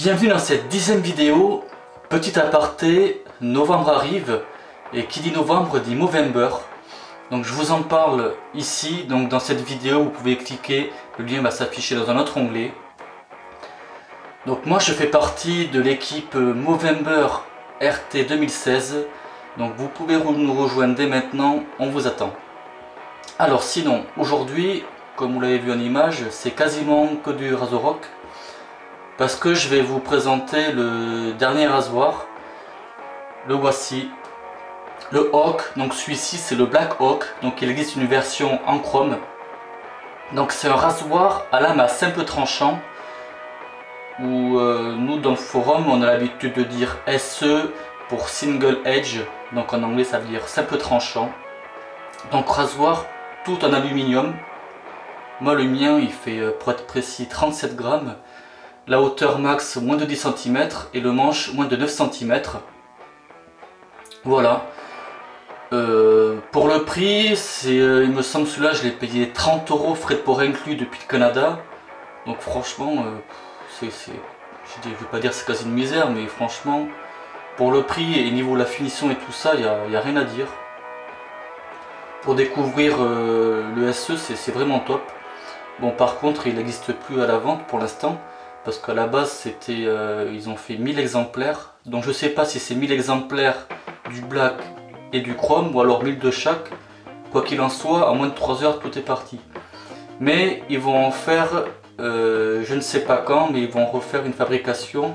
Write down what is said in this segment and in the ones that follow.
Bienvenue dans cette 10e vidéo. Petit aparté, novembre arrive et qui dit novembre dit Movember. Donc je vous en parle ici, donc dans cette vidéo vous pouvez cliquer, le lien va s'afficher dans un autre onglet. Donc moi je fais partie de l'équipe Movember RT 2016, donc vous pouvez nous rejoindre dès maintenant, on vous attend. Alors sinon, aujourd'hui, comme vous l'avez vu en image, c'est quasiment que du Razorrock, parce que je vais vous présenter le dernier rasoir. Le voici, le Hawk. Donc celui-ci c'est le Black Hawk, donc il existe une version en chrome. Donc c'est un rasoir à lame à simple tranchant, où nous dans le forum on a l'habitude de dire SE pour Single Edge, donc en anglais ça veut dire simple tranchant. Donc rasoir tout en aluminium. Moi le mien il fait pour être précis 37 grammes. La hauteur max moins de 10 cm et le manche moins de 9 cm. Voilà. Pour le prix, il me semble celui-là je l'ai payé 30 € frais de port inclus depuis le Canada. Donc franchement, je vais pas dire c'est quasi une misère, mais franchement, pour le prix et niveau de la finition et tout ça, il n'y a rien à dire. Pour découvrir le SE, c'est vraiment top. Bon par contre, il n'existe plus à la vente pour l'instant. Parce qu'à la base, c'était, ils ont fait 1000 exemplaires. Donc je sais pas si c'est 1000 exemplaires du black et du chrome, ou alors 1000 de chaque. Quoi qu'il en soit, en moins de 3 heures, tout est parti. Mais ils vont en faire, je ne sais pas quand, mais ils vont refaire une fabrication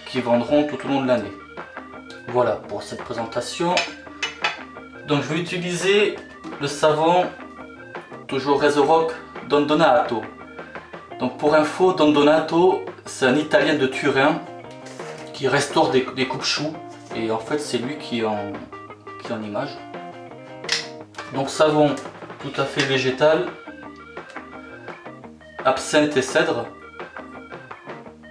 qui vendront tout au long de l'année. Voilà pour cette présentation. Donc je vais utiliser le savon, toujours Razorrock Don Donato. Donc pour info, Don Donato, c'est un Italien de Turin qui restaure des coupe-choux, et en fait c'est lui qui est en image. Donc savon tout à fait végétal, absinthe et cèdre.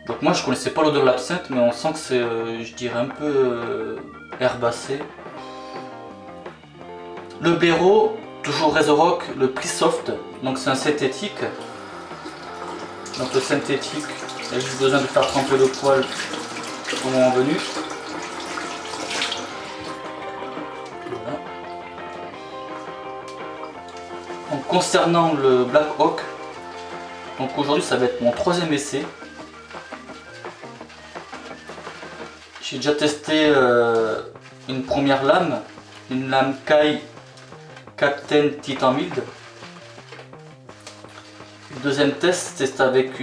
Donc moi je connaissais pas l'odeur de l'absinthe, mais on sent que c'est, je dirais, un peu herbacé. Le blaireau, toujours Razorrock, le Pli Soft, donc c'est un synthétique. Donc le synthétique, il y a juste besoin de faire tremper le poil au moment venu. Voilà. Donc concernant le Black Hawk, donc aujourd'hui ça va être mon 3e essai. J'ai déjà testé une première lame, une lame Kai Captain Titan Mild. Le deuxième test, c'est avec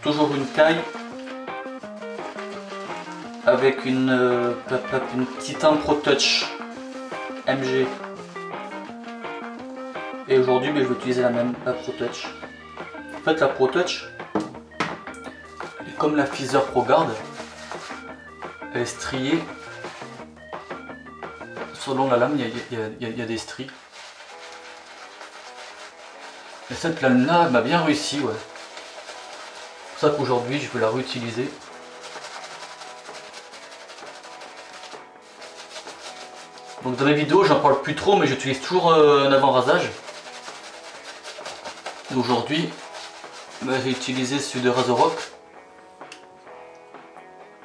toujours une Kai avec une Titan Pro Touch MG. Et aujourd'hui, je vais utiliser la même, la Pro Touch. En fait, la Pro Touch, comme la Feather Pro Guard, elle est striée. Selon la lame, il y a des stries. Et cette lame-là m'a bien réussi, ouais. C'est pour ça qu'aujourd'hui je vais la réutiliser. Donc dans les vidéos j'en parle plus trop, mais j'utilise toujours un avant-rasage. Et aujourd'hui, j'ai utilisé celui de Razorrock.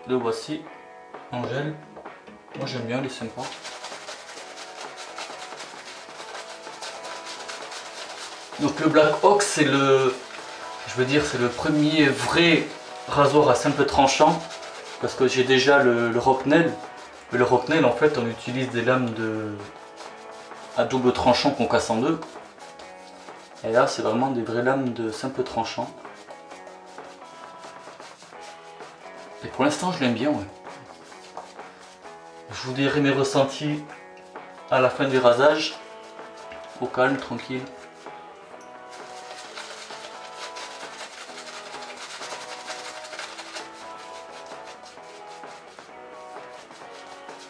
Le voici, en gel. Moi j'aime bien, il est sympa. Donc le Black Hawk, c'est le premier vrai rasoir à simple tranchant, parce que j'ai déjà le Rocknail. Mais le Rocknail, en fait, on utilise des lames à double tranchant qu'on casse en deux. Et là, c'est vraiment des vraies lames de simple tranchant. Et pour l'instant, je l'aime bien, ouais. Je vous dirai mes ressentis à la fin du rasage, au calme, tranquille.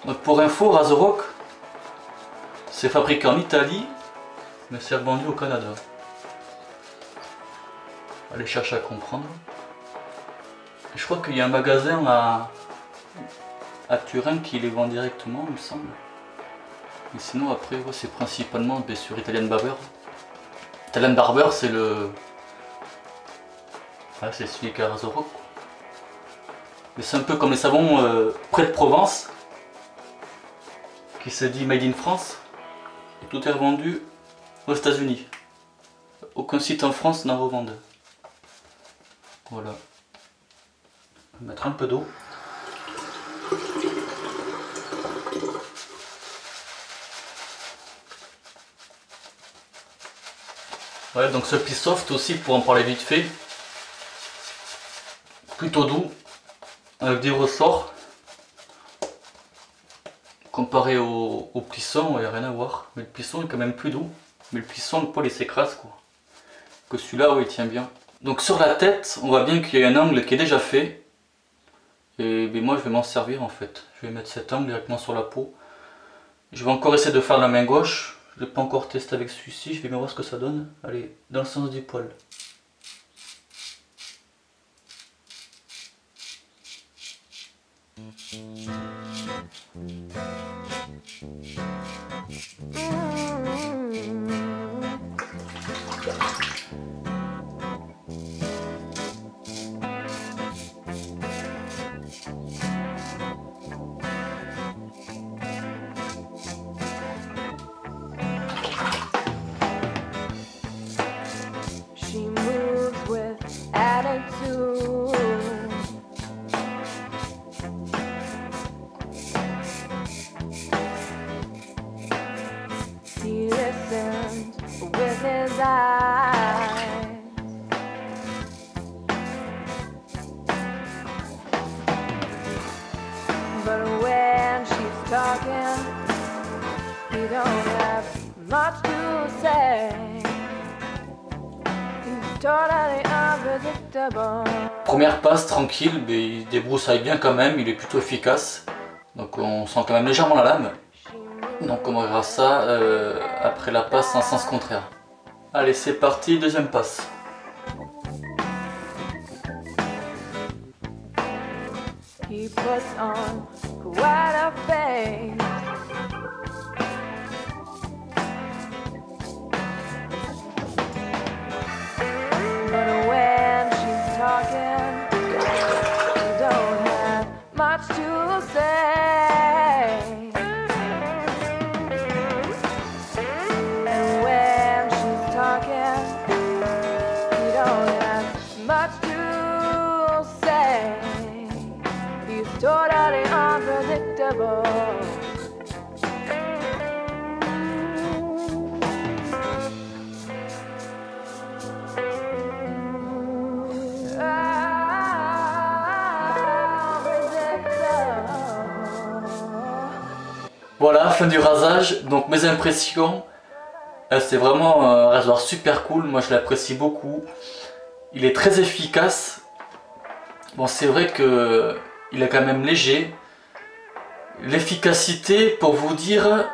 Donc pour info, Razorrock, c'est fabriqué en Italie, mais c'est revendu au Canada. Allez chercher à comprendre. Et je crois qu'il y a un magasin à Turin qui les vend directement, il me semble. Mais sinon après, ouais, c'est principalement sur Italian Barber. Italian Barber, c'est le... Ah, c'est celui qui a Razorrock. Mais c'est un peu comme les savons près de Provence, qui se dit Made in France. Et tout est revendu aux États-Unis. Aucun site en France n'en revend. Voilà. On va mettre un peu d'eau. Ouais, donc ce pli soft aussi, pour en parler vite fait, plutôt doux, avec des ressorts. Comparé au plisson, il n'y a rien à voir. Mais le plisson est quand même plus doux. Mais le plisson, le poil il s'écrase quoi. Que celui-là, oui, il tient bien. Donc sur la tête, on voit bien qu'il y a un angle qui est déjà fait. Et ben, moi je vais m'en servir en fait. Je vais mettre cet angle directement sur la peau. Je vais encore essayer de faire la main gauche. Je ne l'ai pas encore testé avec celui-ci. Je vais bien voir ce que ça donne. Allez, dans le sens du poil. She moves with attitude. He listens with his eyes. But when she's talking, he don't have much to say. Totally unpredictable. Première passe tranquille, mais il débroussaille bien quand même, il est plutôt efficace. Donc on sent quand même légèrement la lame. Donc on verra ça après la passe en sens contraire. Allez, c'est parti, deuxième passe. He puts on quite a face. But when she's talking, she don't have much to say. And when she's talking, he don't have much to say. He's totally unpredictable. Voilà, fin du rasage. Donc mes impressions, c'est vraiment un rasoir super cool, moi je l'apprécie beaucoup. Il est très efficace. Bon, c'est vrai que il est quand même léger. L'efficacité, pour vous dire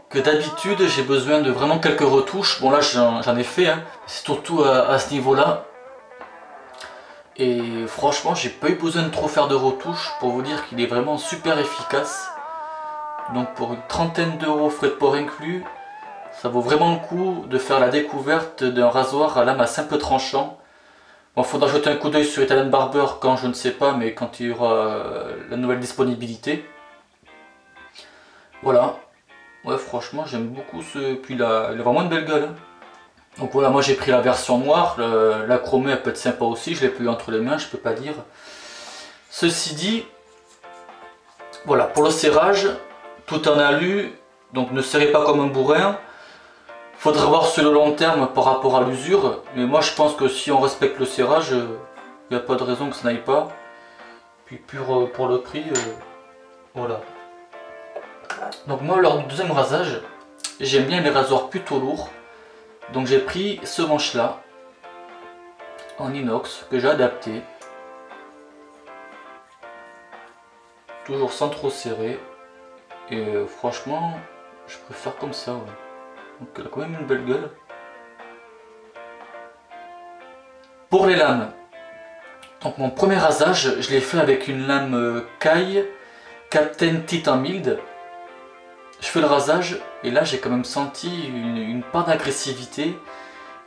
que d'habitude j'ai besoin de vraiment quelques retouches. Bon là j'en ai fait, hein. C'est surtout à ce niveau-là. Et franchement j'ai pas eu besoin de trop faire de retouches pour vous dire qu'il est vraiment super efficace. Donc pour une trentaine d'euros frais de port inclus, ça vaut vraiment le coup de faire la découverte d'un rasoir à lame à simple tranchant. Bon, faudra jeter un coup d'œil sur Italian Barber quand je ne sais pas, mais quand il y aura la nouvelle disponibilité. Voilà. Ouais, franchement j'aime beaucoup ce... Puis il a vraiment une belle gueule. Hein. Donc voilà, moi j'ai pris la version noire, la chromée elle peut être sympa aussi, je l'ai plus entre les mains, je peux pas dire. Ceci dit, voilà, pour le serrage, tout en alu, donc ne serrez pas comme un bourrin. Faudra voir sur le long terme par rapport à l'usure, mais moi je pense que si on respecte le serrage, il n'y a pas de raison que ça n'aille pas. Puis pour le prix, voilà. Donc moi lors du deuxième rasage, j'aime bien les rasoirs plutôt lourds. Donc j'ai pris ce manche là, en inox, que j'ai adapté. Toujours sans trop serrer. Et franchement, je préfère comme ça. Ouais. Donc elle a quand même une belle gueule. Pour les lames, donc mon premier rasage, je l'ai fait avec une lame Kai Captain Titan Mild. Je fais le rasage et là j'ai quand même senti une part d'agressivité.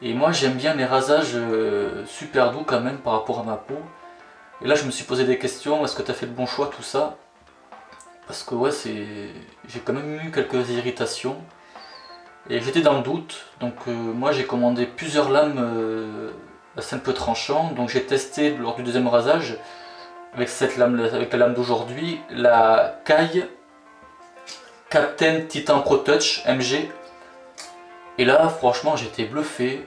Et moi j'aime bien les rasages super doux quand même par rapport à ma peau. Et là je me suis posé des questions, est-ce que tu as fait le bon choix, tout ça? Parce que ouais, j'ai quand même eu quelques irritations. Et j'étais dans le doute, donc moi j'ai commandé plusieurs lames à simple tranchant. Donc j'ai testé lors du deuxième rasage, avec avec la lame d'aujourd'hui, la Kai Captain Titan Pro Touch MG. Et là franchement j'étais bluffé.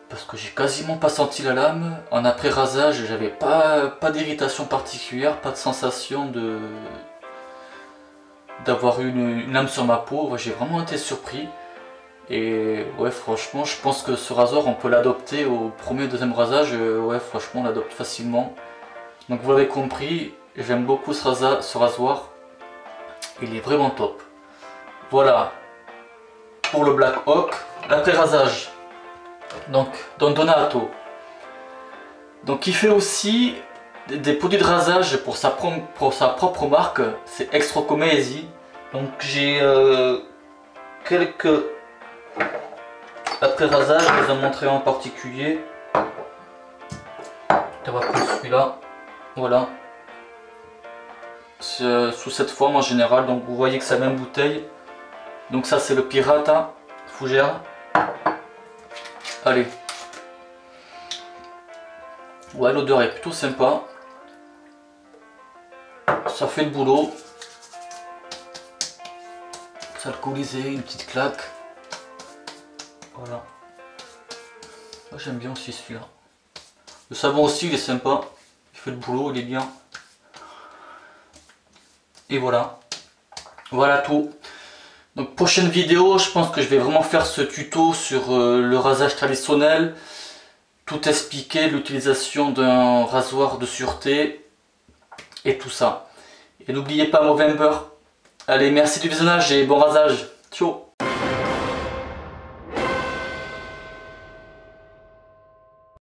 Parce que j'ai quasiment pas senti la lame. En après rasage, j'avais pas d'irritation particulière, pas de sensation d'avoir une lame sur ma peau. J'ai vraiment été surpris. Et ouais, franchement, je pense que ce rasoir, on peut l'adopter au premier et deuxième rasage. Ouais, franchement, on l'adopte facilement. Donc vous l'avez compris, j'aime beaucoup ce rasoir. Il est vraiment top. Voilà pour le Black Hawk. L'après rasage. Donc Don Donato, donc il fait aussi des produits de rasage pour sa propre marque, c'est Extrocomesi. Donc j'ai quelques après rasage, je vais en montrer en particulier. On va prendre celui-là, voilà, sous cette forme en général. Donc vous voyez que c'est la même bouteille. Donc ça c'est le Pirata Fougère. Allez, ouais, l'odeur est plutôt sympa, ça fait le boulot, c'est alcoolisé, une petite claque, voilà. Moi j'aime bien aussi celui-là. Le savon aussi il est sympa, il fait le boulot, il est bien. Et voilà, voilà tout. Donc prochaine vidéo, je pense que je vais vraiment faire ce tuto sur le rasage traditionnel, tout expliquer, l'utilisation d'un rasoir de sûreté et tout ça. Et n'oubliez pas Movember. Allez, merci du visionnage et bon rasage. Ciao.